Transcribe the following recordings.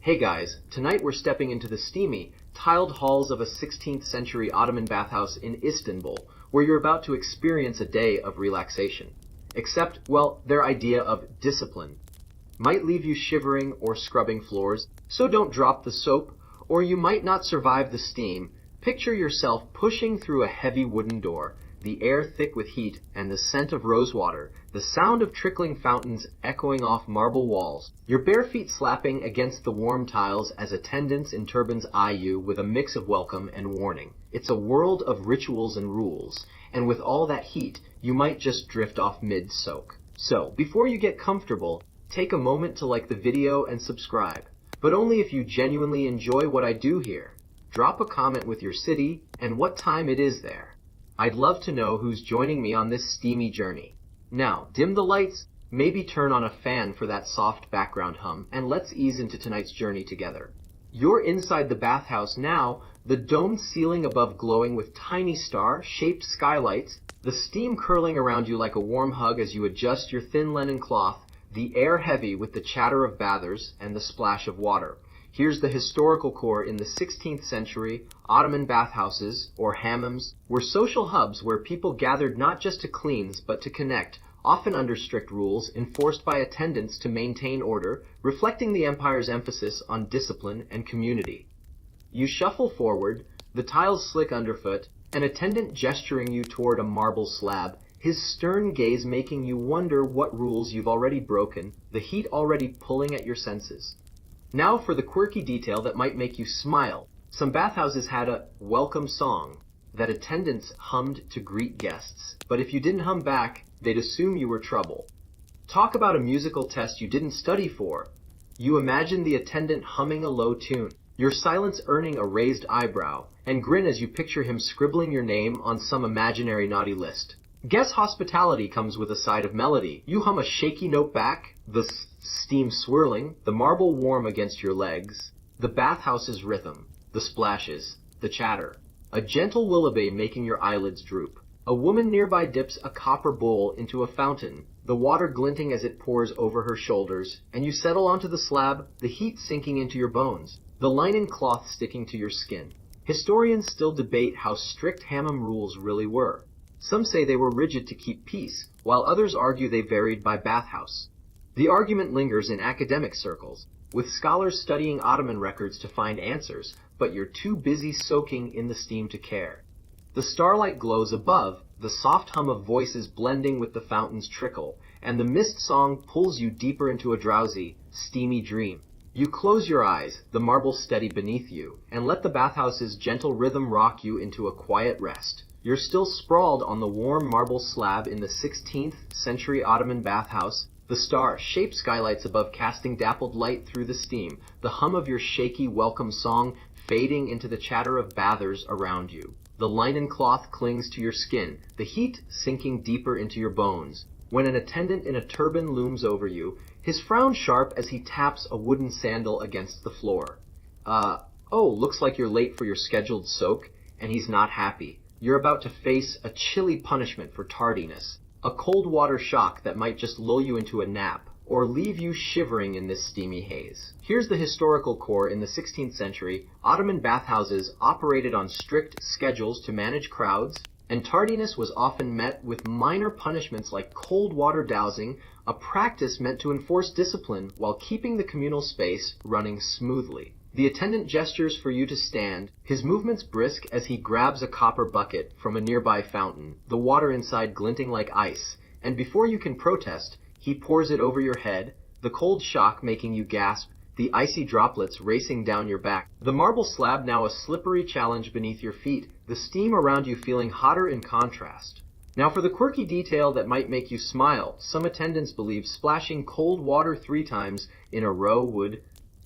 Hey guys, tonight we're stepping into the steamy, tiled halls of a 16th century Ottoman bathhouse in Istanbul, where you're about to experience a day of relaxation. Except, well, their idea of discipline might leave you shivering or scrubbing floors, so don't drop the soap, or you might not survive the steam. Picture yourself pushing through a heavy wooden door, the air thick with heat and the scent of rosewater, the sound of trickling fountains echoing off marble walls, your bare feet slapping against the warm tiles as attendants in turbans eye you with a mix of welcome and warning. It's a world of rituals and rules, and with all that heat, you might just drift off mid-soak. So, before you get comfortable, take a moment to like the video and subscribe. But only if you genuinely enjoy what I do here. Drop a comment with your city and what time it is there. I'd love to know who's joining me on this steamy journey. Now, dim the lights, maybe turn on a fan for that soft background hum, and let's ease into tonight's journey together. You're inside the bathhouse now, the domed ceiling above glowing with tiny star-shaped skylights, the steam curling around you like a warm hug as you adjust your thin linen cloth, the air heavy with the chatter of bathers and the splash of water. Here's the historical core. In the 16th century, Ottoman bathhouses, or hammams, were social hubs where people gathered not just to cleanse but to connect, often under strict rules enforced by attendants to maintain order, reflecting the empire's emphasis on discipline and community. You shuffle forward, the tiles slick underfoot, an attendant gesturing you toward a marble slab, his stern gaze making you wonder what rules you've already broken, the heat already pulling at your senses. Now for the quirky detail that might make you smile. Some bathhouses had a welcome song that attendants hummed to greet guests, but if you didn't hum back, they'd assume you were trouble. Talk about a musical test you didn't study for. You imagine the attendant humming a low tune, your silence earning a raised eyebrow, and grin as you picture him scribbling your name on some imaginary naughty list. Guess hospitality comes with a side of melody. You hum a shaky note back, the steam swirling, the marble warm against your legs, the bathhouse's rhythm, the splashes, the chatter, a gentle lullaby making your eyelids droop. A woman nearby dips a copper bowl into a fountain, the water glinting as it pours over her shoulders, and you settle onto the slab, the heat sinking into your bones, the linen cloth sticking to your skin. Historians still debate how strict hammam rules really were. Some say they were rigid to keep peace, while others argue they varied by bathhouse. The argument lingers in academic circles, with scholars studying Ottoman records to find answers, but you're too busy soaking in the steam to care. The starlight glows above, the soft hum of voices blending with the fountain's trickle, and the mist song pulls you deeper into a drowsy, steamy dream. You close your eyes, the marble steady beneath you, and let the bathhouse's gentle rhythm rock you into a quiet rest. You're still sprawled on the warm marble slab in the 16th century Ottoman bathhouse, the star-shaped skylights above casting dappled light through the steam, the hum of your shaky welcome song fading into the chatter of bathers around you. The linen cloth clings to your skin, the heat sinking deeper into your bones. When an attendant in a turban looms over you, his frown sharp as he taps a wooden sandal against the floor. Looks like you're late for your scheduled soak, and he's not happy. You're about to face a chilly punishment for tardiness, a cold water shock that might just lull you into a nap, or leave you shivering in this steamy haze. Here's the historical core. In the 16th century, Ottoman bathhouses operated on strict schedules to manage crowds, and tardiness was often met with minor punishments like cold water dousing, a practice meant to enforce discipline while keeping the communal space running smoothly. The attendant gestures for you to stand, his movements brisk as he grabs a copper bucket from a nearby fountain, the water inside glinting like ice, and before you can protest, he pours it over your head, the cold shock making you gasp, the icy droplets racing down your back. The marble slab now a slippery challenge beneath your feet, the steam around you feeling hotter in contrast. Now for the quirky detail that might make you smile, some attendants believe splashing cold water 3 times in a row would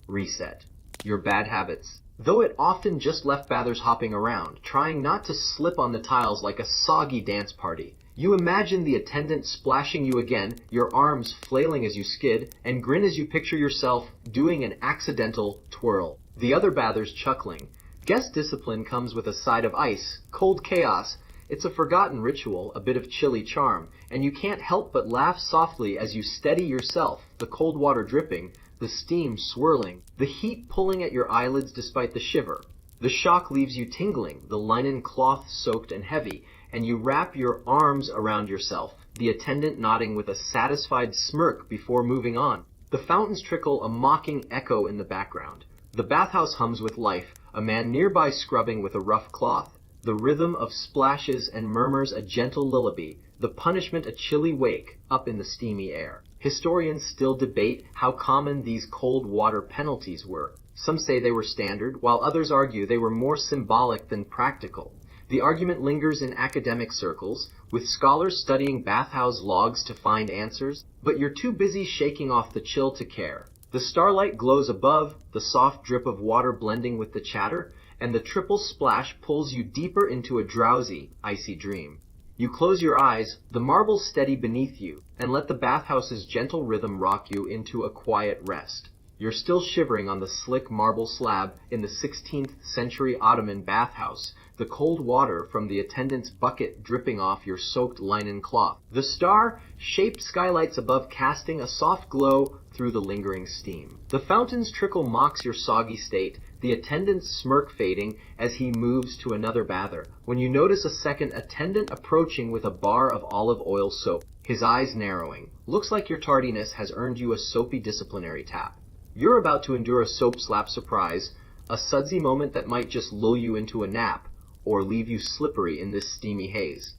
reset your bad habits, though it often just left bathers hopping around, trying not to slip on the tiles like a soggy dance party. You imagine the attendant splashing you again, your arms flailing as you skid, and grin as you picture yourself doing an accidental twirl. The other bathers chuckling. Guest discipline comes with a side of ice, cold chaos. It's a forgotten ritual, a bit of chilly charm, and you can't help but laugh softly as you steady yourself, the cold water dripping, the steam swirling, the heat pulling at your eyelids despite the shiver. The shock leaves you tingling, the linen cloth soaked and heavy, and you wrap your arms around yourself, the attendant nodding with a satisfied smirk before moving on. The fountains trickle a mocking echo in the background. The bathhouse hums with life, a man nearby scrubbing with a rough cloth. The rhythm of splashes and murmurs a gentle lullaby, the punishment a chilly wake up in the steamy air. Historians still debate how common these cold water penalties were. Some say they were standard, while others argue they were more symbolic than practical. The argument lingers in academic circles, with scholars studying bathhouse logs to find answers, but you're too busy shaking off the chill to care. The starlight glows above, the soft drip of water blending with the chatter, and the triple splash pulls you deeper into a drowsy, icy dream. You close your eyes, the marbles steady beneath you, and let the bathhouse's gentle rhythm rock you into a quiet rest. You're still shivering on the slick marble slab in the 16th century Ottoman bathhouse, the cold water from the attendant's bucket dripping off your soaked linen cloth. The star-shaped skylights above casting a soft glow through the lingering steam. The fountain's trickle mocks your soggy state, the attendant's smirk fading as he moves to another bather. When you notice a second attendant approaching with a bar of olive oil soap, his eyes narrowing. Looks like your tardiness has earned you a soapy disciplinary tap. You're about to endure a soap slap surprise, a sudsy moment that might just lull you into a nap, or leave you slippery in this steamy haze.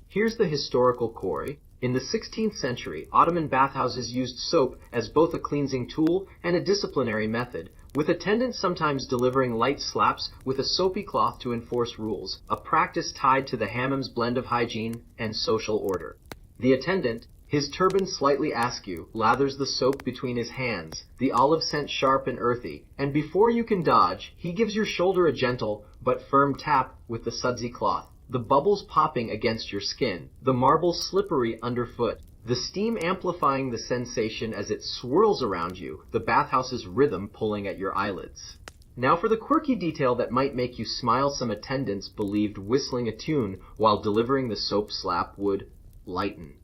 Here's the historical core. In the 16th century, Ottoman bathhouses used soap as both a cleansing tool and a disciplinary method, with attendants sometimes delivering light slaps with a soapy cloth to enforce rules, a practice tied to the hammam's blend of hygiene and social order. The attendant, his turban slightly askew, lathers the soap between his hands, the olive scent sharp and earthy, and before you can dodge, he gives your shoulder a gentle but firm tap with the sudsy cloth, the bubbles popping against your skin, the marble slippery underfoot, the steam amplifying the sensation as it swirls around you, the bathhouse's rhythm pulling at your eyelids. Now for the quirky detail that might make you smile. Some attendants believed whistling a tune while delivering the soap slap would lighten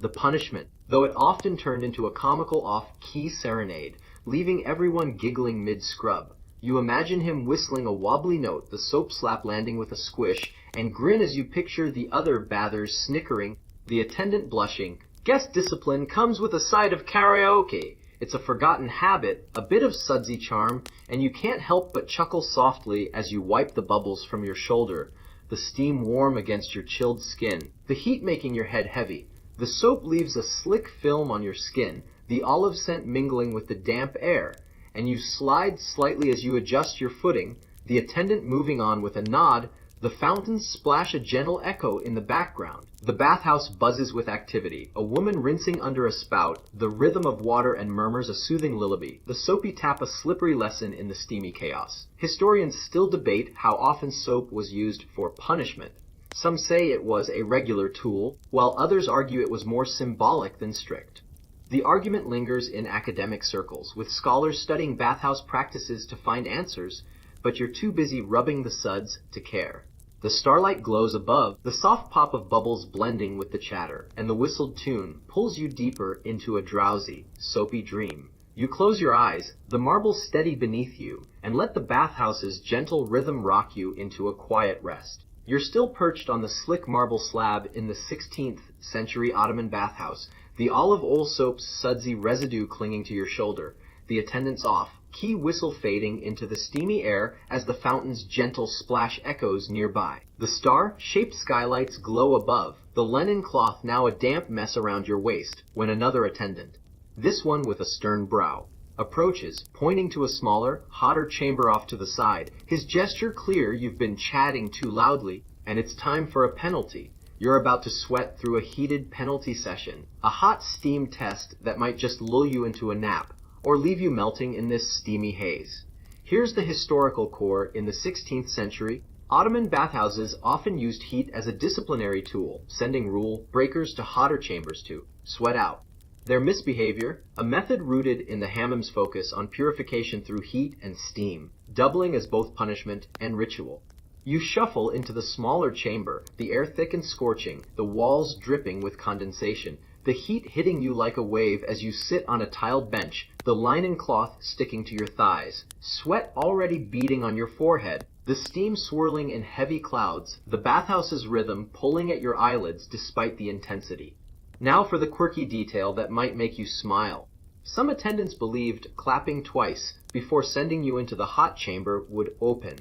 the punishment, though it often turned into a comical off-key serenade, leaving everyone giggling mid-scrub. You imagine him whistling a wobbly note, the soap slap landing with a squish, and grin as you picture the other bathers snickering, the attendant blushing. Guest discipline comes with a side of karaoke. It's a forgotten habit, a bit of sudsy charm, and you can't help but chuckle softly as you wipe the bubbles from your shoulder, the steam warm against your chilled skin, the heat making your head heavy. The soap leaves a slick film on your skin, the olive scent mingling with the damp air, and you slide slightly as you adjust your footing, the attendant moving on with a nod, the fountains splash a gentle echo in the background. The bathhouse buzzes with activity, a woman rinsing under a spout, the rhythm of water and murmurs a soothing lullaby, the soapy tap a slippery lesson in the steamy chaos. Historians still debate how often soap was used for punishment. Some say it was a regular tool, while others argue it was more symbolic than strict. The argument lingers in academic circles, with scholars studying bathhouse practices to find answers, but you're too busy rubbing the suds to care. The starlight glows above, the soft pop of bubbles blending with the chatter, and the whistled tune pulls you deeper into a drowsy, soapy dream. You close your eyes, the marbles steady beneath you, and let the bathhouse's gentle rhythm rock you into a quiet rest. You're still perched on the slick marble slab in the 16th century Ottoman bathhouse, the olive oil soap's sudsy residue clinging to your shoulder, the attendant's off, key whistle fading into the steamy air as the fountain's gentle splash echoes nearby. The star-shaped skylights glow above, the linen cloth now a damp mess around your waist, when another attendant, this one with a stern brow, approaches, pointing to a smaller, hotter chamber off to the side, his gesture clear. You've been chatting too loudly, and it's time for a penalty. You're about to sweat through a heated penalty session, a hot steam test that might just lull you into a nap, or leave you melting in this steamy haze. Here's the historical core. In the 16th century, Ottoman bathhouses often used heat as a disciplinary tool, sending rule breakers to hotter chambers to sweat out their misbehavior, a method rooted in the hammam's focus on purification through heat and steam, doubling as both punishment and ritual. You shuffle into the smaller chamber, the air thick and scorching, the walls dripping with condensation. the heat hitting you like a wave as you sit on a tiled bench, the linen cloth sticking to your thighs, sweat already beading on your forehead, the steam swirling in heavy clouds, the bathhouse's rhythm pulling at your eyelids despite the intensity. Now for the quirky detail that might make you smile. Some attendants believed clapping twice before sending you into the hot chamber would open.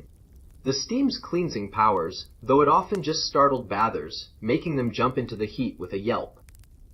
The steam's cleansing powers, though it often just startled bathers, making them jump into the heat with a yelp.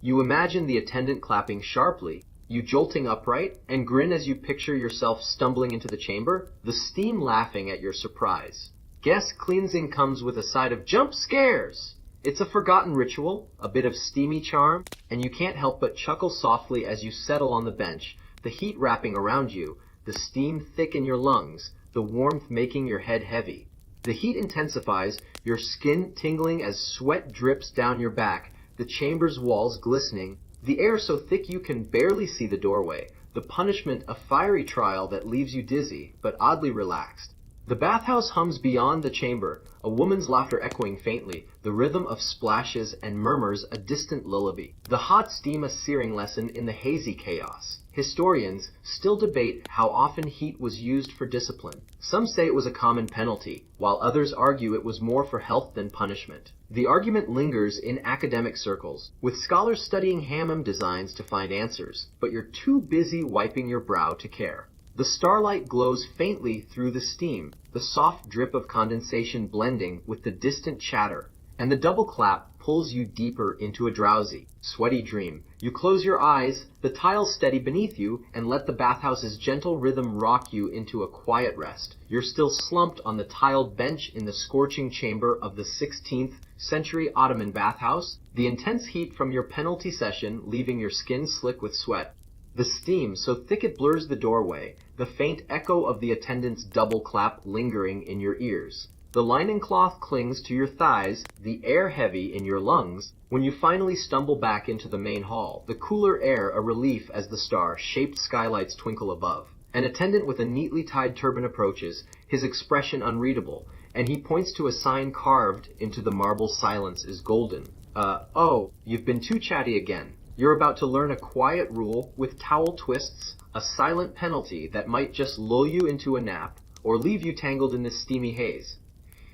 You imagine the attendant clapping sharply, you jolting upright, and grin as you picture yourself stumbling into the chamber, the steam laughing at your surprise. Guess cleansing comes with a side of jump scares! It's a forgotten ritual, a bit of steamy charm, and you can't help but chuckle softly as you settle on the bench, the heat wrapping around you, the steam thick in your lungs, the warmth making your head heavy. The heat intensifies, your skin tingling as sweat drips down your back, the chamber's walls glistening, the air so thick you can barely see the doorway, the punishment a fiery trial that leaves you dizzy, but oddly relaxed. The bathhouse hums beyond the chamber, a woman's laughter echoing faintly, the rhythm of splashes and murmurs a distant lullaby. The hot steam a searing lesson in the hazy chaos. Historians still debate how often heat was used for discipline. Some say it was a common penalty, while others argue it was more for health than punishment. The argument lingers in academic circles, with scholars studying hammam designs to find answers, but you're too busy wiping your brow to care. The starlight glows faintly through the steam, the soft drip of condensation blending with the distant chatter, and the double clap pulls you deeper into a drowsy, sweaty dream. You close your eyes, the tiles steady beneath you, and let the bathhouse's gentle rhythm rock you into a quiet rest. You're still slumped on the tiled bench in the scorching chamber of the 16th century Ottoman bathhouse, the intense heat from your penalty session leaving your skin slick with sweat. The steam so thick it blurs the doorway, the faint echo of the attendant's double clap lingering in your ears. The linen cloth clings to your thighs, the air heavy in your lungs. When you finally stumble back into the main hall, the cooler air a relief as the star-shaped skylights twinkle above. An attendant with a neatly tied turban approaches, his expression unreadable, and he points to a sign carved into the marble silence is golden. Oh, you've been too chatty again. You're about to learn a quiet rule with towel twists, a silent penalty that might just lull you into a nap or leave you tangled in this steamy haze.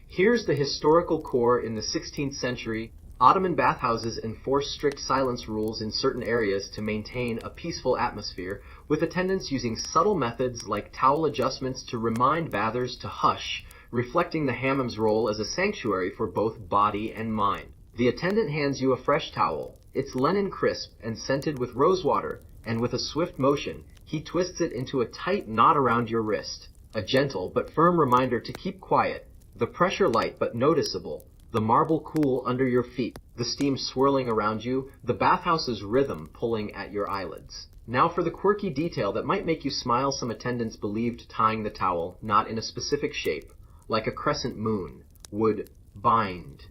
Here's the historical core. In the 16th century, Ottoman bathhouses enforced strict silence rules in certain areas to maintain a peaceful atmosphere, with attendants using subtle methods like towel adjustments to remind bathers to hush, reflecting the hammam's role as a sanctuary for both body and mind. The attendant hands you a fresh towel. It's linen crisp and scented with rosewater, and with a swift motion, he twists it into a tight knot around your wrist. A gentle but firm reminder to keep quiet, the pressure light but noticeable, the marble cool under your feet, the steam swirling around you, the bathhouse's rhythm pulling at your eyelids. Now for the quirky detail that might make you smile. Some attendants believed tying the towel, not in a specific shape, like a crescent moon, would bind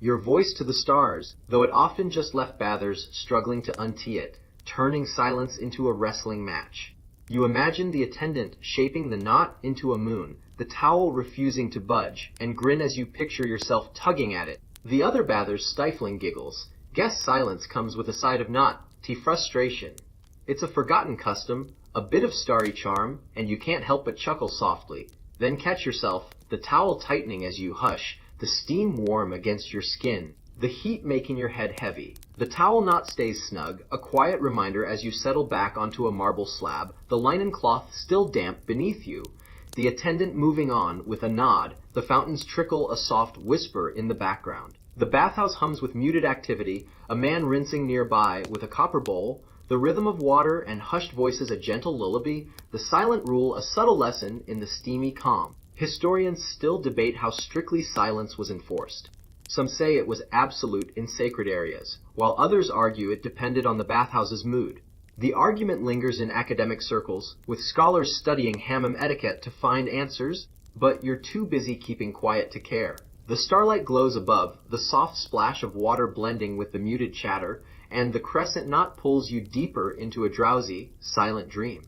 your voice to the stars, though it often just left bathers struggling to untee it, turning silence into a wrestling match. You imagine the attendant shaping the knot into a moon, the towel refusing to budge, and grin as you picture yourself tugging at it. The other bathers stifling giggles. Guess silence comes with a side of not-tea frustration. It's a forgotten custom, a bit of starry charm, and you can't help but chuckle softly. Then catch yourself, the towel tightening as you hush, the steam warm against your skin, the heat making your head heavy. The towel knot stays snug, a quiet reminder as you settle back onto a marble slab, the linen cloth still damp beneath you. The attendant moving on with a nod, the fountains trickle a soft whisper in the background. The bathhouse hums with muted activity, a man rinsing nearby with a copper bowl, the rhythm of water and hushed voices a gentle lullaby, the silent rule a subtle lesson in the steamy calm. Historians still debate how strictly silence was enforced. Some say it was absolute in sacred areas, while others argue it depended on the bathhouse's mood. The argument lingers in academic circles, with scholars studying hammam etiquette to find answers, but you're too busy keeping quiet to care. The starlight glows above, the soft splash of water blending with the muted chatter, and the crescent knot pulls you deeper into a drowsy, silent dream.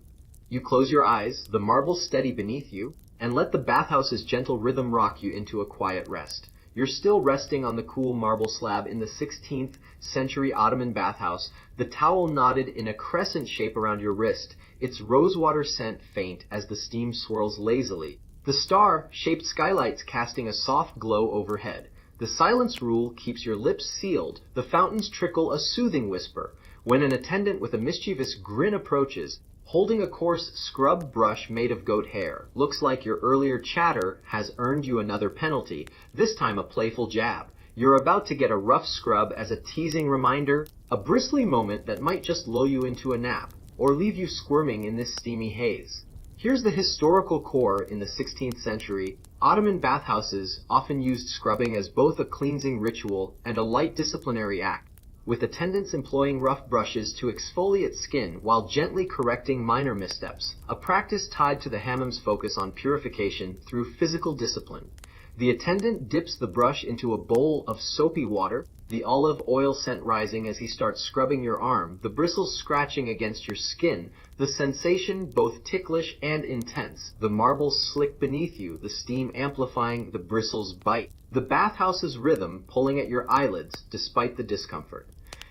You close your eyes, the marble steady beneath you, and let the bathhouse's gentle rhythm rock you into a quiet rest. You're still resting on the cool marble slab in the 16th century Ottoman bathhouse, the towel knotted in a crescent shape around your wrist, its rosewater scent faint as the steam swirls lazily. The star-shaped skylights casting a soft glow overhead. The silence rule keeps your lips sealed. The fountains trickle a soothing whisper. When an attendant with a mischievous grin approaches, holding a coarse scrub brush made of goat hair, looks like your earlier chatter has earned you another penalty, this time a playful jab. You're about to get a rough scrub as a teasing reminder, a bristly moment that might just lull you into a nap, or leave you squirming in this steamy haze. Here's the historical core in the 16th century. Ottoman bathhouses often used scrubbing as both a cleansing ritual and a light disciplinary act, with attendants employing rough brushes to exfoliate skin while gently correcting minor missteps, a practice tied to the hammam's focus on purification through physical discipline. The attendant dips the brush into a bowl of soapy water, the olive oil scent rising as he starts scrubbing your arm, the bristles scratching against your skin, the sensation both ticklish and intense, the marble slick beneath you, the steam amplifying the bristles' bite, the bathhouse's rhythm pulling at your eyelids despite the discomfort.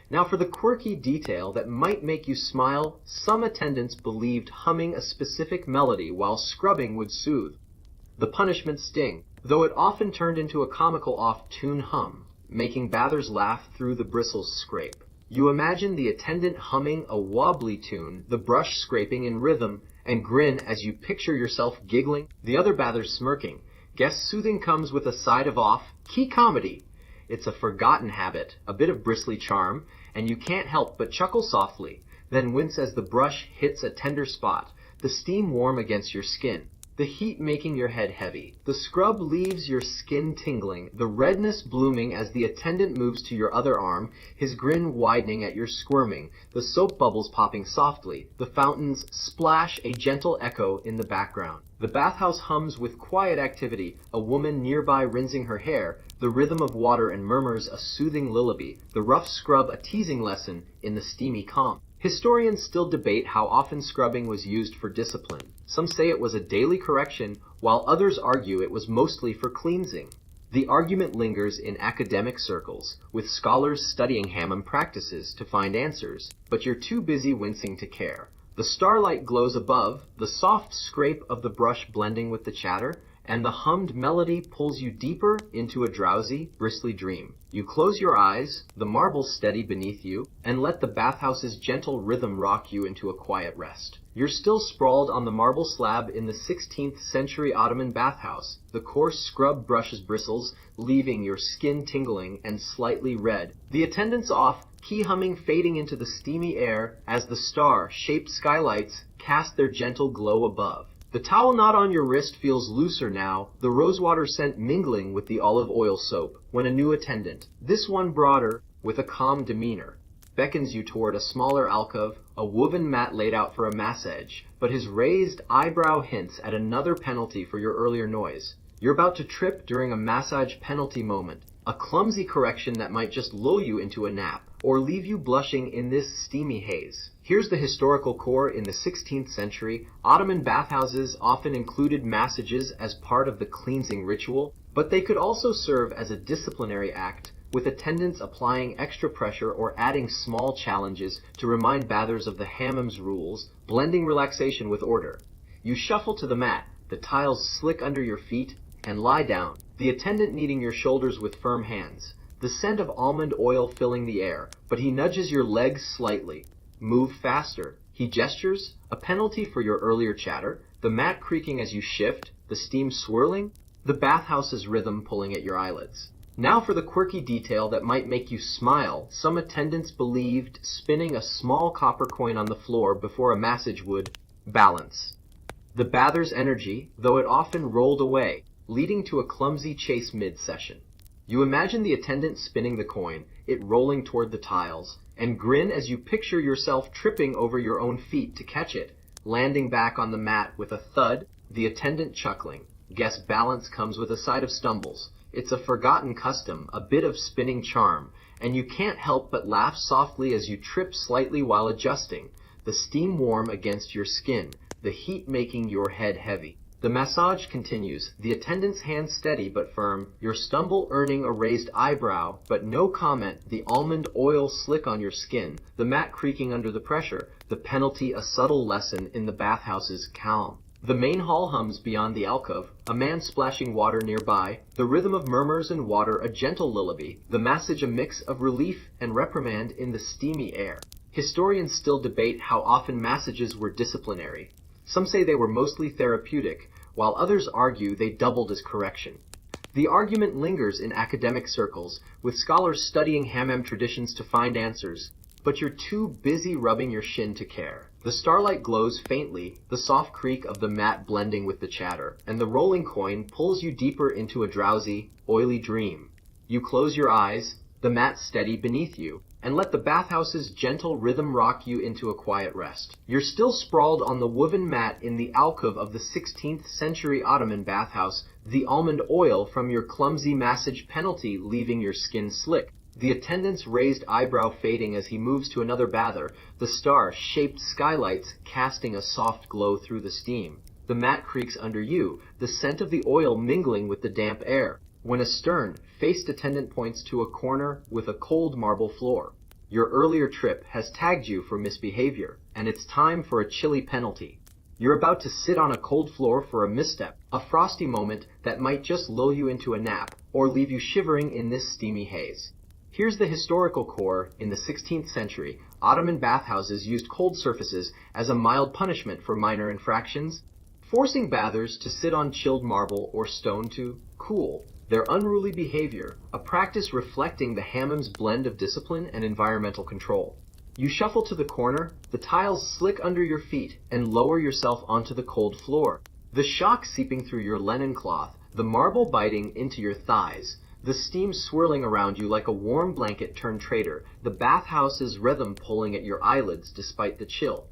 Now for the quirky detail that might make you smile, some attendants believed humming a specific melody while scrubbing would soothe. The punishment sting, though it often turned into a comical off-tune hum, making bathers laugh through the bristles scrape. You imagine the attendant humming a wobbly tune, the brush scraping in rhythm, and grin as you picture yourself giggling, the other bathers smirking. Guess soothing comes with a side of off-key comedy. It's a forgotten habit, a bit of bristly charm, and you can't help but chuckle softly, then wince as the brush hits a tender spot, the steam warm against your skin, the heat making your head heavy. The scrub leaves your skin tingling, the redness blooming as the attendant moves to your other arm, his grin widening at your squirming, the soap bubbles popping softly, the fountains splash a gentle echo in the background. The bathhouse hums with quiet activity, a woman nearby rinsing her hair, the rhythm of water and murmurs a soothing lullaby, the rough scrub a teasing lesson in the steamy calm. Historians still debate how often scrubbing was used for discipline. Some say it was a daily correction, while others argue it was mostly for cleansing. The argument lingers in academic circles, with scholars studying hammam practices to find answers, but you're too busy wincing to care. The starlight glows above, the soft scrape of the brush blending with the chatter, and the hummed melody pulls you deeper into a drowsy, bristly dream. You close your eyes, the marble steady beneath you, and let the bathhouse's gentle rhythm rock you into a quiet rest. You're still sprawled on the marble slab in the 16th century Ottoman bathhouse, the coarse scrub brushes bristles, leaving your skin tingling and slightly red. The attendants off, key humming fading into the steamy air as the star-shaped skylights cast their gentle glow above. The towel knot on your wrist feels looser now, the rosewater scent mingling with the olive oil soap, when a new attendant, this one broader, with a calm demeanor, beckons you toward a smaller alcove, a woven mat laid out for a massage, but his raised eyebrow hints at another penalty for your earlier noise. You're about to trip during a massage penalty moment, a clumsy correction that might just lull you into a nap, or leave you blushing in this steamy haze. Here's the historical core in the 16th century. Ottoman bathhouses often included massages as part of the cleansing ritual, but they could also serve as a disciplinary act, with attendants applying extra pressure or adding small challenges to remind bathers of the hammam's rules, blending relaxation with order. You shuffle to the mat, the tiles slick under your feet, and lie down, the attendant kneading your shoulders with firm hands, the scent of almond oil filling the air, but he nudges your legs slightly. Move faster. He gestures, a penalty for your earlier chatter, the mat creaking as you shift, the steam swirling, the bathhouse's rhythm pulling at your eyelids. Now for the quirky detail that might make you smile. Some attendants believed spinning a small copper coin on the floor before a massage would balance the bather's energy, though it often rolled away, leading to a clumsy chase mid-session. You imagine the attendant spinning the coin, it rolling toward the tiles, and grin as you picture yourself tripping over your own feet to catch it, landing back on the mat with a thud, the attendant chuckling. Guess balance comes with a side of stumbles. It's a forgotten custom, a bit of spinning charm, and you can't help but laugh softly as you trip slightly while adjusting, the steam warm against your skin, the heat making your head heavy. The massage continues, the attendant's hands steady but firm, your stumble earning a raised eyebrow, but no comment, the almond oil slick on your skin, the mat creaking under the pressure, the penalty a subtle lesson in the bathhouse's calm. The main hall hums beyond the alcove, a man splashing water nearby, the rhythm of murmurs and water a gentle lullaby, the massage a mix of relief and reprimand in the steamy air. Historians still debate how often massages were disciplinary. Some say they were mostly therapeutic, while others argue they doubled as correction. The argument lingers in academic circles, with scholars studying hammam traditions to find answers, but you're too busy rubbing your shin to care. The starlight glows faintly, the soft creak of the mat blending with the chatter, and the rolling coin pulls you deeper into a drowsy, oily dream. You close your eyes, the mat steady beneath you, and let the bathhouse's gentle rhythm rock you into a quiet rest. You're still sprawled on the woven mat in the alcove of the 16th century Ottoman bathhouse, the almond oil from your clumsy massage penalty leaving your skin slick. The attendant's raised eyebrow fading as he moves to another bather, the star-shaped skylights casting a soft glow through the steam. The mat creaks under you, the scent of the oil mingling with the damp air, when a stern-faced attendant points to a corner with a cold marble floor. Your earlier trip has tagged you for misbehavior, and it's time for a chilly penalty. You're about to sit on a cold floor for a misstep, a frosty moment that might just lull you into a nap, or leave you shivering in this steamy haze. Here's the historical core. In the 16th century, Ottoman bathhouses used cold surfaces as a mild punishment for minor infractions, forcing bathers to sit on chilled marble or stone to cool their unruly behavior, a practice reflecting the hammam's blend of discipline and environmental control. You shuffle to the corner, the tiles slick under your feet, and lower yourself onto the cold floor. The shock seeping through your linen cloth, the marble biting into your thighs, the steam swirling around you like a warm blanket turned traitor, the bathhouse's rhythm pulling at your eyelids despite the chill.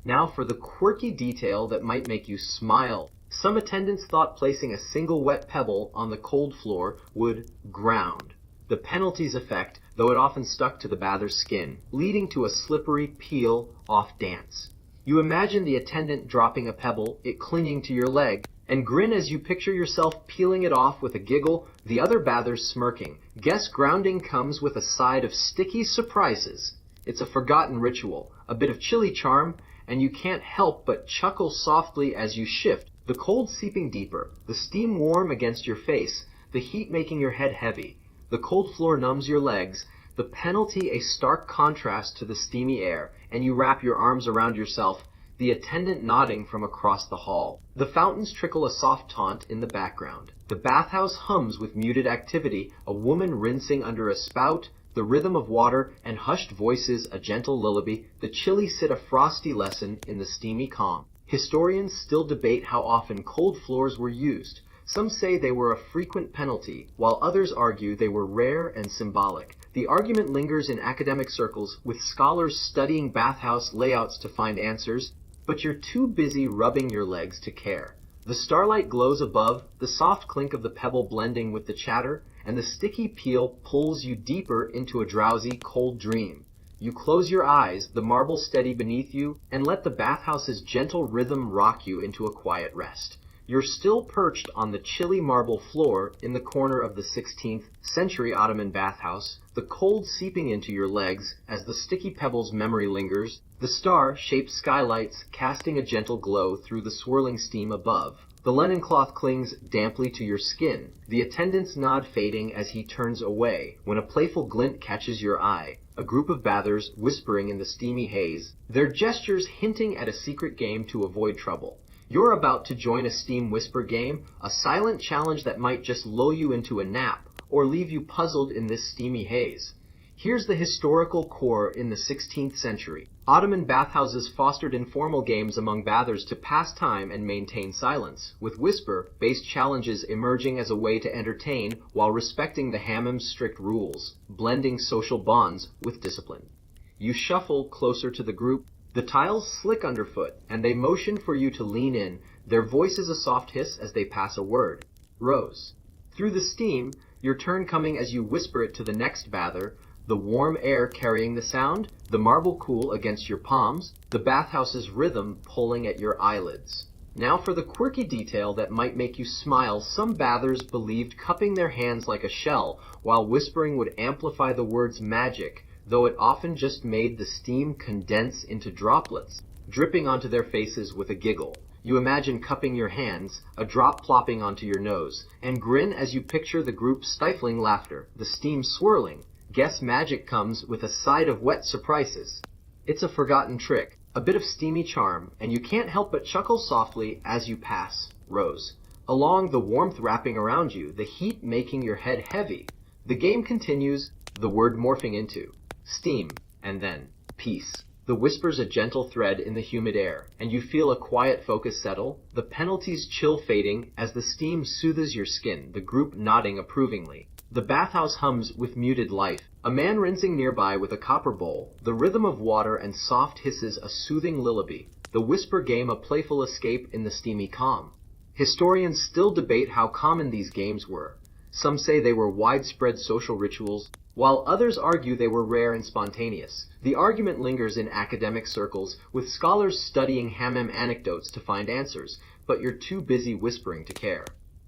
Now for the quirky detail that might make you smile. Some attendants thought placing a single wet pebble on the cold floor would ground the penalty's effect, though it often stuck to the bather's skin, leading to a slippery peel-off dance. You imagine the attendant dropping a pebble, it clinging to your leg, and grin as you picture yourself peeling it off with a giggle, the other bathers smirking. Guess grounding comes with a side of sticky surprises. It's a forgotten ritual, a bit of chilly charm, and you can't help but chuckle softly as you shift, the cold seeping deeper, the steam warm against your face, the heat making your head heavy. The cold floor numbs your legs, the penalty a stark contrast to the steamy air, and you wrap your arms around yourself, the attendant nodding from across the hall. The fountains trickle a soft taunt in the background. The bathhouse hums with muted activity, a woman rinsing under a spout, the rhythm of water, and hushed voices a gentle lullaby, the chilly sit a frosty lesson in the steamy calm. Historians still debate how often cold floors were used. Some say they were a frequent penalty, while others argue they were rare and symbolic. The argument lingers in academic circles, with scholars studying bathhouse layouts to find answers, but you're too busy rubbing your legs to care. The starlight glows above, the soft clink of the pebble blending with the chatter, and the sticky peel pulls you deeper into a drowsy, cold dream. You close your eyes, the marble steady beneath you, and let the bathhouse's gentle rhythm rock you into a quiet rest. You're still perched on the chilly marble floor in the corner of the 16th century Ottoman bathhouse, the cold seeping into your legs as the sticky pebble's memory lingers, the star-shaped skylights casting a gentle glow through the swirling steam above. The linen cloth clings damply to your skin, the attendant's nod fading as he turns away when a playful glint catches your eye. A group of bathers whispering in the steamy haze, their gestures hinting at a secret game to avoid trouble. You're about to join a steam whisper game, a silent challenge that might just lull you into a nap or leave you puzzled in this steamy haze. Here's the historical core in the 16th century. Ottoman bathhouses fostered informal games among bathers to pass time and maintain silence, with whisper-based challenges emerging as a way to entertain while respecting the hammam's strict rules, blending social bonds with discipline. You shuffle closer to the group, the tiles slick underfoot, and they motion for you to lean in, their voices a soft hiss as they pass a word. Rose. Through the steam, your turn coming as you whisper it to the next bather, the warm air carrying the sound, the marble cool against your palms, the bathhouse's rhythm pulling at your eyelids. Now for the quirky detail that might make you smile. Some bathers believed cupping their hands like a shell while whispering would amplify the words magic, though it often just made the steam condense into droplets, dripping onto their faces with a giggle. You imagine cupping your hands, a drop plopping onto your nose, and grin as you picture the group stifling laughter, the steam swirling. Guess magic comes with a side of wet surprises. It's a forgotten trick, a bit of steamy charm, and you can't help but chuckle softly as you pass. Rose. Along, the warmth wrapping around you, the heat making your head heavy. The game continues, the word morphing into steam, and then peace. The whispers a gentle thread in the humid air, and you feel a quiet focus settle, the penalty's chill fading as the steam soothes your skin, the group nodding approvingly. The bathhouse hums with muted life, a man rinsing nearby with a copper bowl, the rhythm of water and soft hisses a soothing lullaby, the whisper game a playful escape in the steamy calm. Historians still debate how common these games were. Some say they were widespread social rituals, while others argue they were rare and spontaneous. The argument lingers in academic circles, with scholars studying hammam anecdotes to find answers, but you're too busy whispering to care.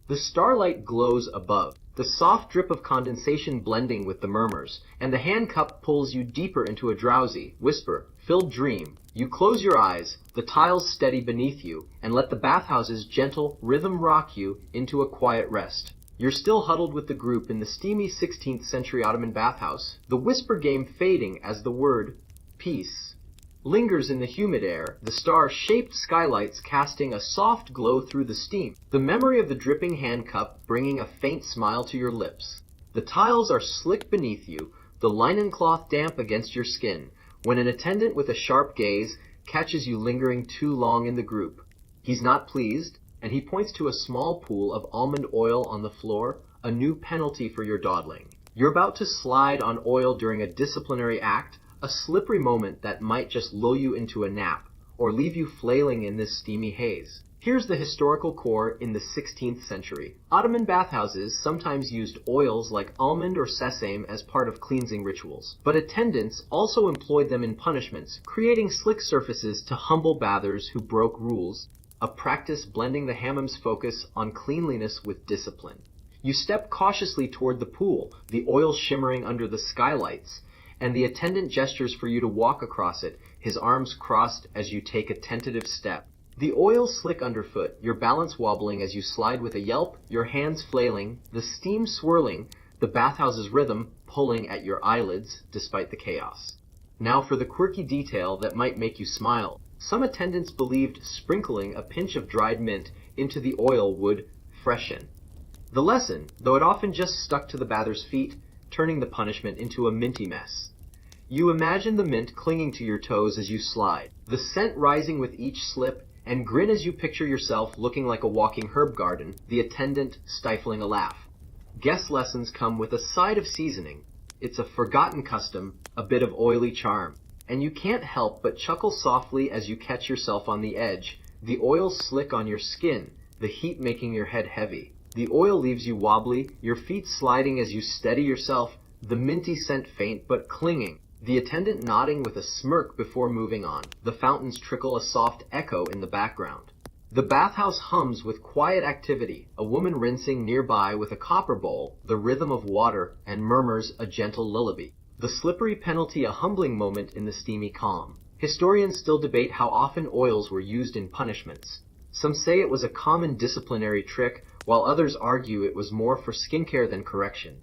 The starlight glows above, the soft drip of condensation blending with the murmurs, and the hand cup pulls you deeper into a drowsy, whisper-filled dream. You close your eyes, the tiles steady beneath you, and let the bathhouse's gentle rhythm rock you into a quiet rest. You're still huddled with the group in the steamy 16th century Ottoman bathhouse, the whisper game fading as the word peace lingers in the humid air, the star-shaped skylights casting a soft glow through the steam, the memory of the dripping hand cup bringing a faint smile to your lips. The tiles are slick beneath you, the linen cloth damp against your skin, when an attendant with a sharp gaze catches you lingering too long in the group. He's not pleased, and he points to a small pool of almond oil on the floor, a new penalty for your dawdling. You're about to slide on oil during a disciplinary act, a slippery moment that might just lull you into a nap, or leave you flailing in this steamy haze. Here's the historical core in the 16th century. Ottoman bathhouses sometimes used oils like almond or sesame as part of cleansing rituals, but attendants also employed them in punishments, creating slick surfaces to humble bathers who broke rules, a practice blending the hammam's focus on cleanliness with discipline. You step cautiously toward the pool, the oil shimmering under the skylights, and the attendant gestures for you to walk across it, his arms crossed as you take a tentative step. The oil slick underfoot, your balance wobbling as you slide with a yelp, your hands flailing, the steam swirling, the bathhouse's rhythm pulling at your eyelids despite the chaos. Now for the quirky detail that might make you smile. Some attendants believed sprinkling a pinch of dried mint into the oil would freshen the lesson, though it often just stuck to the bather's feet, turning the punishment into a minty mess. You imagine the mint clinging to your toes as you slide, the scent rising with each slip, and grin as you picture yourself looking like a walking herb garden, the attendant stifling a laugh. Guest lessons come with a side of seasoning. It's a forgotten custom, a bit of oily charm. And you can't help but chuckle softly as you catch yourself on the edge, the oil slick on your skin, the heat making your head heavy. The oil leaves you wobbly, your feet sliding as you steady yourself, the minty scent faint but clinging, the attendant nodding with a smirk before moving on. The fountains trickle a soft echo in the background. The bathhouse hums with quiet activity, a woman rinsing nearby with a copper bowl, the rhythm of water, and murmurs a gentle lullaby. The slippery penalty a humbling moment in the steamy calm. Historians still debate how often oils were used in punishments. Some say it was a common disciplinary trick, while others argue it was more for skincare than correction.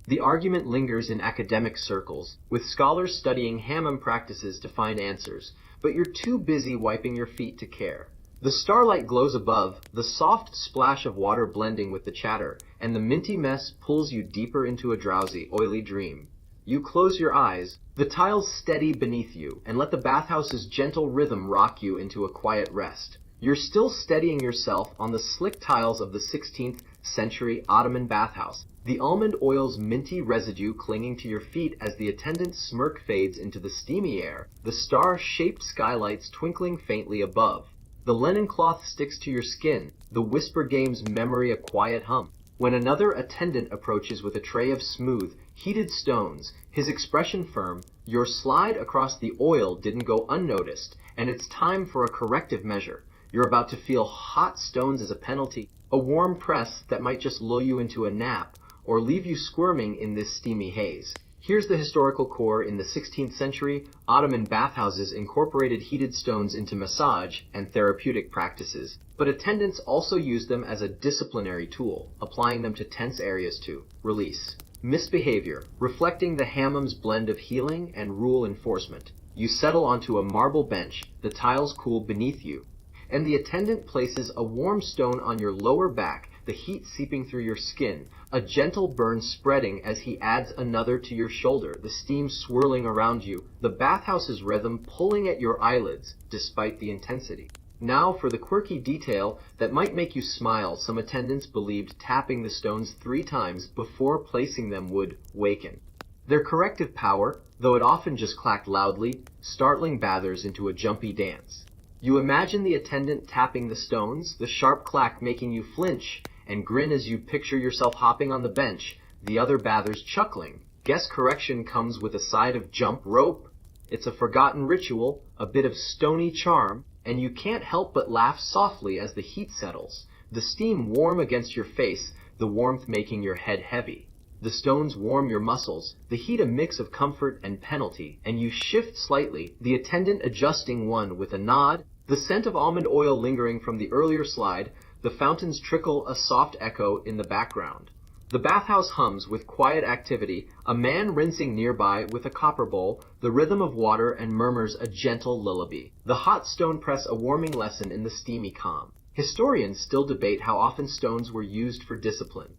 The argument lingers in academic circles, with scholars studying hammam practices to find answers, but you're too busy wiping your feet to care. The starlight glows above, the soft splash of water blending with the chatter, and the minty mess pulls you deeper into a drowsy, oily dream. You close your eyes, the tiles steady beneath you, and let the bathhouse's gentle rhythm rock you into a quiet rest. You're still steadying yourself on the slick tiles of the 16th century Ottoman bathhouse, the almond oil's minty residue clinging to your feet as the attendant's smirk fades into the steamy air, the star-shaped skylights twinkling faintly above. The linen cloth sticks to your skin, the whisper game's memory a quiet hum. When another attendant approaches with a tray of smooth, heated stones, his expression firm, your slide across the oil didn't go unnoticed, and it's time for a corrective measure. You're about to feel hot stones as a penalty, a warm press that might just lull you into a nap or leave you squirming in this steamy haze. Here's the historical core. In the 16th century, Ottoman bathhouses incorporated heated stones into massage and therapeutic practices, but attendants also used them as a disciplinary tool, applying them to tense areas to release misbehavior, reflecting the hammam's blend of healing and rule enforcement. You settle onto a marble bench, the tiles cool beneath you, and the attendant places a warm stone on your lower back, the heat seeping through your skin, a gentle burn spreading as he adds another to your shoulder, the steam swirling around you, the bathhouse's rhythm pulling at your eyelids despite the intensity. Now for the quirky detail that might make you smile. Some attendants believed tapping the stones 3 times before placing them would waken their corrective power, though it often just clacked loudly, startling bathers into a jumpy dance. You imagine the attendant tapping the stones, the sharp clack making you flinch and grin as you picture yourself hopping on the bench, the other bathers chuckling. Guess correction comes with a side of jump rope. It's a forgotten ritual, a bit of stony charm, and you can't help but laugh softly as the heat settles. The steam warm against your face, the warmth making your head heavy. The stones warm your muscles, the heat a mix of comfort and penalty, and you shift slightly, the attendant adjusting one with a nod, the scent of almond oil lingering from the earlier slide, the fountains trickle a soft echo in the background. The bathhouse hums with quiet activity, a man rinsing nearby with a copper bowl, the rhythm of water and murmurs a gentle lullaby. The hot stone press a warming lesson in the steamy calm. Historians still debate how often stones were used for discipline.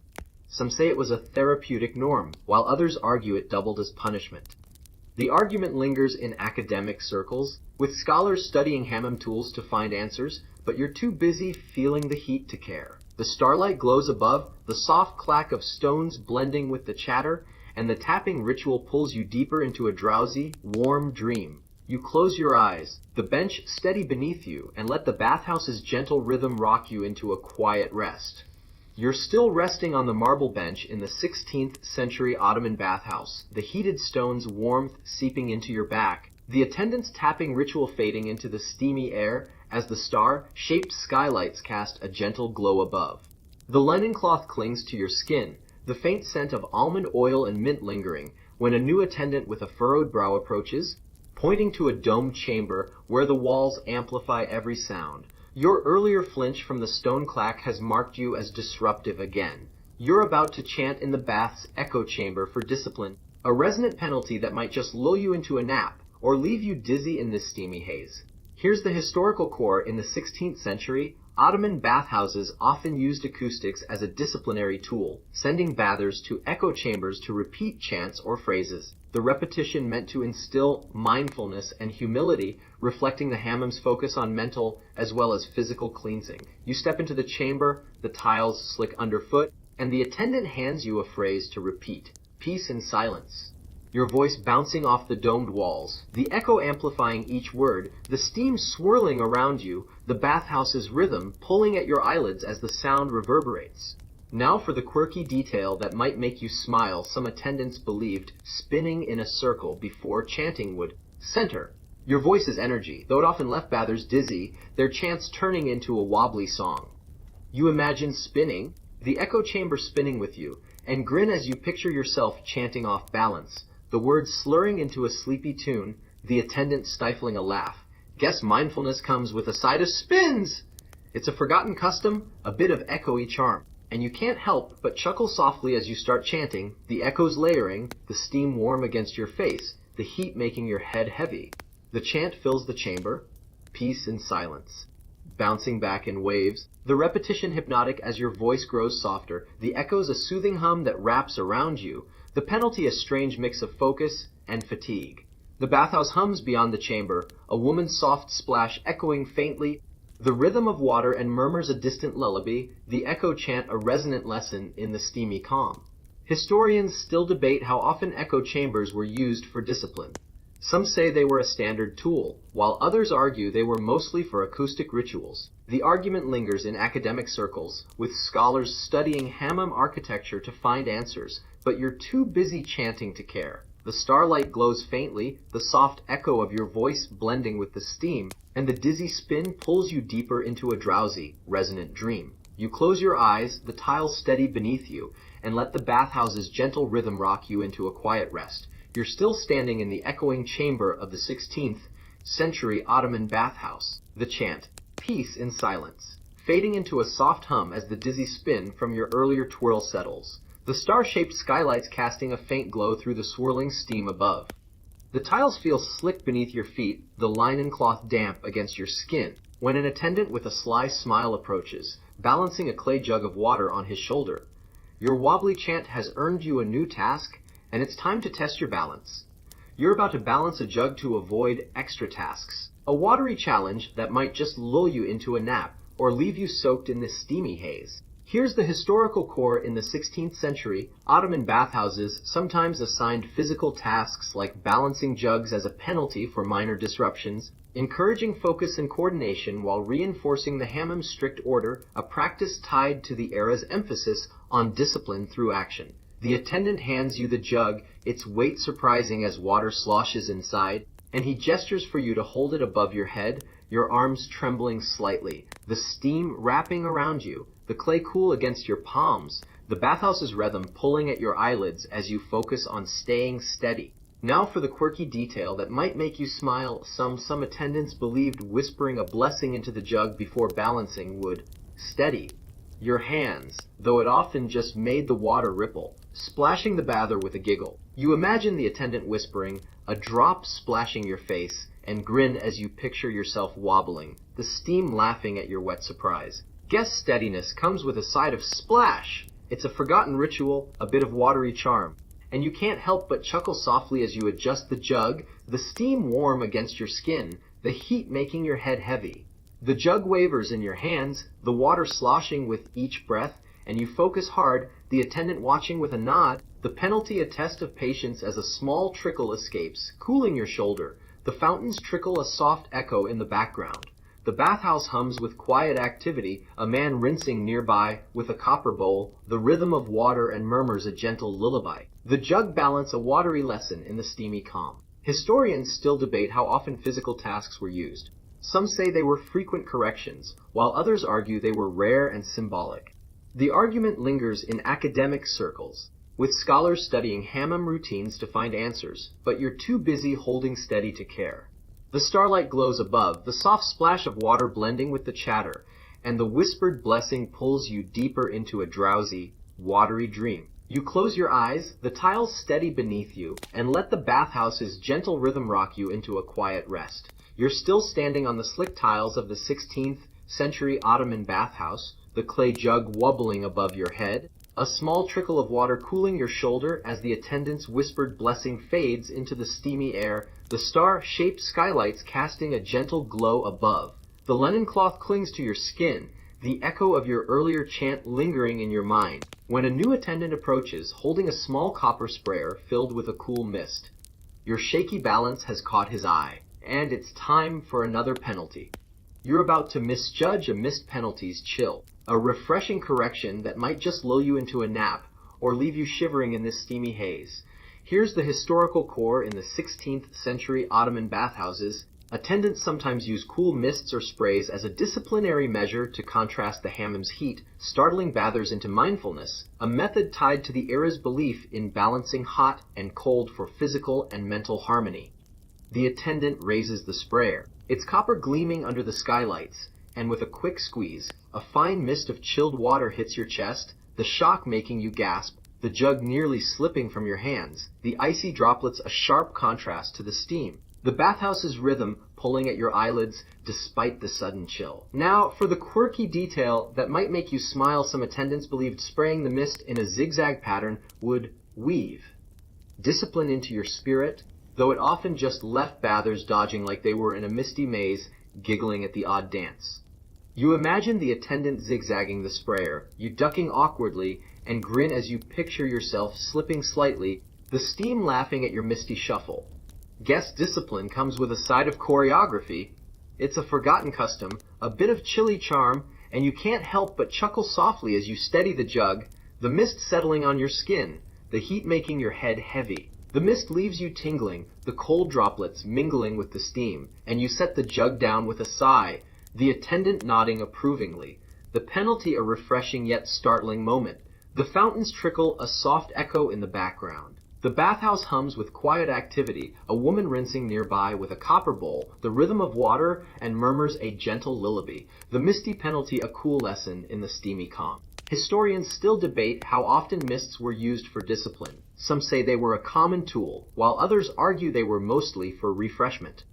Some say it was a therapeutic norm, while others argue it doubled as punishment. The argument lingers in academic circles, with scholars studying hammam tools to find answers, but you're too busy feeling the heat to care. The starlight glows above, the soft clack of stones blending with the chatter, and the tapping ritual pulls you deeper into a drowsy, warm dream. You close your eyes, the bench steady beneath you, and let the bathhouse's gentle rhythm rock you into a quiet rest. You're still resting on the marble bench in the 16th century Ottoman bathhouse, the heated stone's warmth seeping into your back, the attendant's tapping ritual fading into the steamy air as the star-shaped skylights cast a gentle glow above. The linen cloth clings to your skin, the faint scent of almond oil and mint lingering, when a new attendant with a furrowed brow approaches, pointing to a domed chamber where the walls amplify every sound. Your earlier flinch from the stone clack has marked you as disruptive again. You're about to chant in the bath's echo chamber for discipline, a resonant penalty that might just lull you into a nap or leave you dizzy in this steamy haze. Here's the historical core. In the 16th century, Ottoman bathhouses often used acoustics as a disciplinary tool, sending bathers to echo chambers to repeat chants or phrases. The repetition meant to instill mindfulness and humility, reflecting the hammam's focus on mental as well as physical cleansing. You step into the chamber, the tiles slick underfoot, and the attendant hands you a phrase to repeat. Peace and silence. Your voice bouncing off the domed walls, the echo amplifying each word, the steam swirling around you, the bathhouse's rhythm pulling at your eyelids as the sound reverberates. Now for the quirky detail that might make you smile. Some attendants believed spinning in a circle before chanting would center your voice's energy, though it often left bathers dizzy, their chants turning into a wobbly song. You imagine spinning, the echo chamber spinning with you, and grin as you picture yourself chanting off balance, the words slurring into a sleepy tune, the attendant stifling a laugh. Guess mindfulness comes with a side of spins! It's a forgotten custom, a bit of echoey charm, and you can't help but chuckle softly as you start chanting, the echoes layering, the steam warm against your face, the heat making your head heavy. The chant fills the chamber, peace and silence, bouncing back in waves, the repetition hypnotic as your voice grows softer, the echoes a soothing hum that wraps around you, the penalty a strange mix of focus and fatigue. The bathhouse hums beyond the chamber, a woman's soft splash echoing faintly, the rhythm of water and murmurs a distant lullaby, the echo chant a resonant lesson in the steamy calm. Historians still debate how often echo chambers were used for discipline. Some say they were a standard tool, while others argue they were mostly for acoustic rituals. The argument lingers in academic circles, with scholars studying hammam architecture to find answers, but you're too busy chanting to care. The starlight glows faintly, the soft echo of your voice blending with the steam, and the dizzy spin pulls you deeper into a drowsy, resonant dream. You close your eyes, the tiles steady beneath you, and let the bathhouse's gentle rhythm rock you into a quiet rest. You're still standing in the echoing chamber of the 16th century Ottoman bathhouse. The chant, peace in silence, fading into a soft hum as the dizzy spin from your earlier twirl settles. The star-shaped skylights casting a faint glow through the swirling steam above. The tiles feel slick beneath your feet, the linen cloth damp against your skin, when an attendant with a sly smile approaches, balancing a clay jug of water on his shoulder. Your wobbly chant has earned you a new task, and it's time to test your balance. You're about to balance a jug to avoid extra tasks, a watery challenge that might just lull you into a nap or leave you soaked in this steamy haze. Here's the historical core. In the 16th century, Ottoman bathhouses sometimes assigned physical tasks like balancing jugs as a penalty for minor disruptions, encouraging focus and coordination while reinforcing the hammam's strict order, a practice tied to the era's emphasis on discipline through action. The attendant hands you the jug, its weight surprising as water sloshes inside, and he gestures for you to hold it above your head, your arms trembling slightly, the steam wrapping around you, the clay cool against your palms, the bathhouse's rhythm pulling at your eyelids as you focus on staying steady. Now for the quirky detail that might make you smile. Some attendants believed whispering a blessing into the jug before balancing would steady your hands, though it often just made the water ripple, splashing the bather with a giggle. You imagine the attendant whispering, a drop splashing your face, and grin as you picture yourself wobbling, the steam laughing at your wet surprise. Guess steadiness comes with a side of splash. It's a forgotten ritual, a bit of watery charm, and you can't help but chuckle softly as you adjust the jug, the steam warm against your skin, the heat making your head heavy. The jug wavers in your hands, the water sloshing with each breath, and you focus hard, the attendant watching with a nod, the penalty a test of patience as a small trickle escapes, cooling your shoulder. The fountains trickle a soft echo in the background. The bathhouse hums with quiet activity, a man rinsing nearby with a copper bowl, the rhythm of water and murmurs a gentle lullaby. The jug balance a watery lesson in the steamy calm. Historians still debate how often physical tasks were used. Some say they were frequent corrections, while others argue they were rare and symbolic. The argument lingers in academic circles, with scholars studying hammam routines to find answers, but you're too busy holding steady to care. The starlight glows above, the soft splash of water blending with the chatter, and the whispered blessing pulls you deeper into a drowsy, watery dream. You close your eyes, the tiles steady beneath you, and let the bathhouse's gentle rhythm rock you into a quiet rest. You're still standing on the slick tiles of the 16th century Ottoman bathhouse, the clay jug wobbling above your head, a small trickle of water cooling your shoulder as the attendant's whispered blessing fades into the steamy air, the star-shaped skylights casting a gentle glow above. The linen cloth clings to your skin, the echo of your earlier chant lingering in your mind, when a new attendant approaches, holding a small copper sprayer filled with a cool mist. Your shaky balance has caught his eye, and it's time for another penalty. You're about to misjudge a missed penalty's chill, a refreshing correction that might just lull you into a nap or leave you shivering in this steamy haze. Here's the historical core. In the 16th century Ottoman bathhouses, attendants sometimes use cool mists or sprays as a disciplinary measure to contrast the hammam's heat, startling bathers into mindfulness, a method tied to the era's belief in balancing hot and cold for physical and mental harmony. The attendant raises the sprayer, its copper gleaming under the skylights, and with a quick squeeze, a fine mist of chilled water hits your chest, the shock making you gasp, the jug nearly slipping from your hands, the icy droplets a sharp contrast to the steam, the bathhouse's rhythm pulling at your eyelids despite the sudden chill. Now, for the quirky detail that might make you smile, some attendants believed spraying the mist in a zigzag pattern would weave discipline into your spirit, though it often just left bathers dodging like they were in a misty maze, giggling at the odd dance. You imagine the attendant zigzagging the sprayer, you ducking awkwardly, and grin as you picture yourself slipping slightly, the steam laughing at your misty shuffle. Guess discipline comes with a side of choreography. It's a forgotten custom, a bit of chilly charm, and you can't help but chuckle softly as you steady the jug, the mist settling on your skin, the heat making your head heavy. The mist leaves you tingling, the cold droplets mingling with the steam, and you set the jug down with a sigh, the attendant nodding approvingly. The penalty a refreshing yet startling moment. The fountains trickle, a soft echo in the background. The bathhouse hums with quiet activity, a woman rinsing nearby with a copper bowl, the rhythm of water, and murmurs a gentle lullaby. The misty penalty a cool lesson in the steamy calm. Historians still debate how often mists were used for discipline. Some say they were a common tool, while others argue they were mostly for refreshment.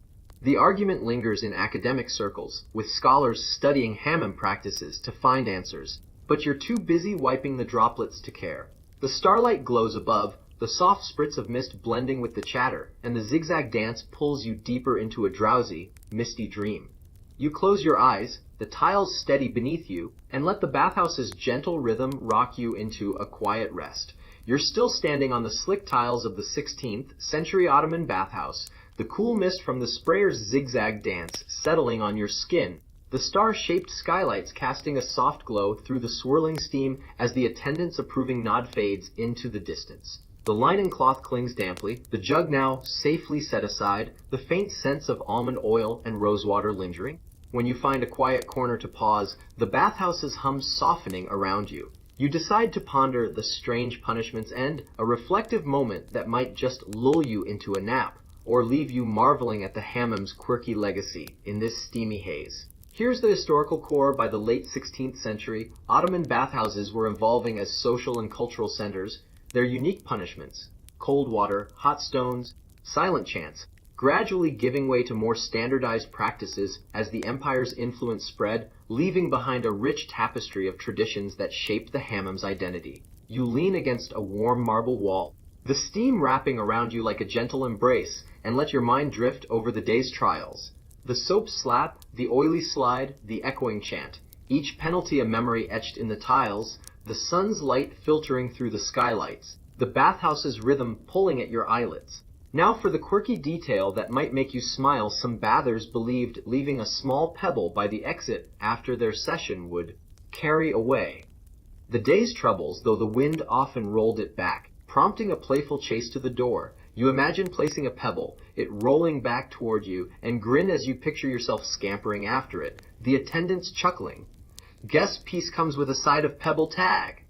The argument lingers in academic circles, with scholars studying hammam practices to find answers. But you're too busy wiping the droplets to care. The starlight glows above, the soft spritz of mist blending with the chatter, and the zigzag dance pulls you deeper into a drowsy, misty dream. You close your eyes, the tiles steady beneath you, and let the bathhouse's gentle rhythm rock you into a quiet rest. You're still standing on the slick tiles of the 16th century Ottoman bathhouse, the cool mist from the sprayer's zigzag dance settling on your skin, the star-shaped skylights casting a soft glow through the swirling steam as the attendant's approving nod fades into the distance. The linen cloth clings damply, the jug now safely set aside, the faint scents of almond oil and rosewater lingering. When you find a quiet corner to pause, the bathhouse's hum softening around you. You decide to ponder the strange punishment's end, a reflective moment that might just lull you into a nap, or leave you marveling at the hammam's quirky legacy in this steamy haze. Here's the historical core. By the late 16th century, Ottoman bathhouses were evolving as social and cultural centers. Their unique punishments, cold water, hot stones, silent chants, gradually giving way to more standardized practices as the empire's influence spread, leaving behind a rich tapestry of traditions that shaped the hammam's identity. You lean against a warm marble wall, the steam wrapping around you like a gentle embrace, and let your mind drift over the day's trials. The soap slap, the oily slide, the echoing chant, each penalty a memory etched in the tiles, the sun's light filtering through the skylights, the bathhouse's rhythm pulling at your eyelids. Now for the quirky detail that might make you smile. Some bathers believed leaving a small pebble by the exit after their session would carry away the day's troubles, though the wind often rolled it back, prompting a playful chase to the door. You imagine placing a pebble, it rolling back toward you, and grin as you picture yourself scampering after it, the attendants chuckling. Guest piece comes with a side of pebble tag.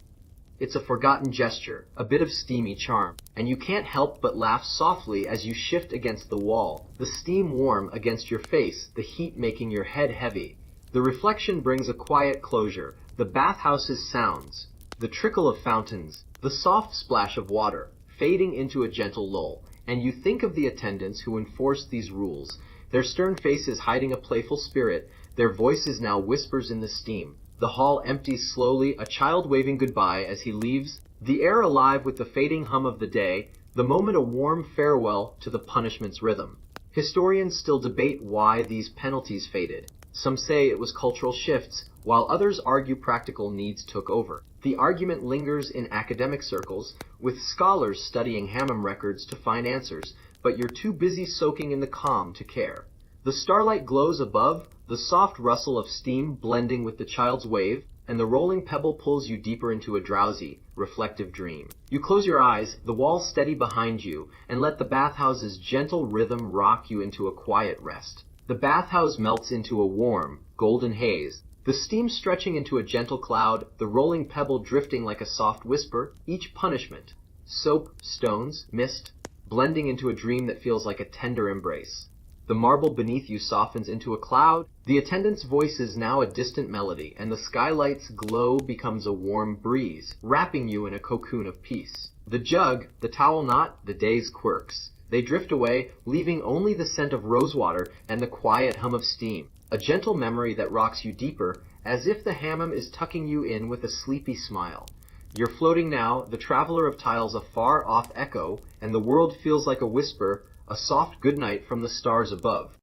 It's a forgotten gesture, a bit of steamy charm, and you can't help but laugh softly as you shift against the wall, the steam warm against your face, the heat making your head heavy. The reflection brings a quiet closure, the bathhouse's sounds, the trickle of fountains, the soft splash of water, fading into a gentle lull, and you think of the attendants who enforced these rules, their stern faces hiding a playful spirit, their voices now whispers in the steam. The hall empties slowly, a child waving goodbye as he leaves, the air alive with the fading hum of the day, the moment a warm farewell to the punishment's rhythm. Historians still debate why these penalties faded. Some say it was cultural shifts, while others argue practical needs took over. The argument lingers in academic circles, with scholars studying hammam records to find answers, but you're too busy soaking in the calm to care. The starlight glows above, the soft rustle of steam blending with the child's wave, and the rolling pebble pulls you deeper into a drowsy, reflective dream. You close your eyes, the walls steady behind you, and let the bathhouse's gentle rhythm rock you into a quiet rest. The bathhouse melts into a warm, golden haze, the steam stretching into a gentle cloud, the rolling pebble drifting like a soft whisper, each punishment, soap, stones, mist, blending into a dream that feels like a tender embrace. The marble beneath you softens into a cloud, the attendant's voice is now a distant melody, and the skylight's glow becomes a warm breeze, wrapping you in a cocoon of peace. The jug, the towel knot, the day's quirks. They drift away, leaving only the scent of rosewater and the quiet hum of steam, a gentle memory that rocks you deeper, as if the hammam is tucking you in with a sleepy smile. You're floating now, the traveler of tiles a far-off echo, and the world feels like a whisper, a soft goodnight from the stars above.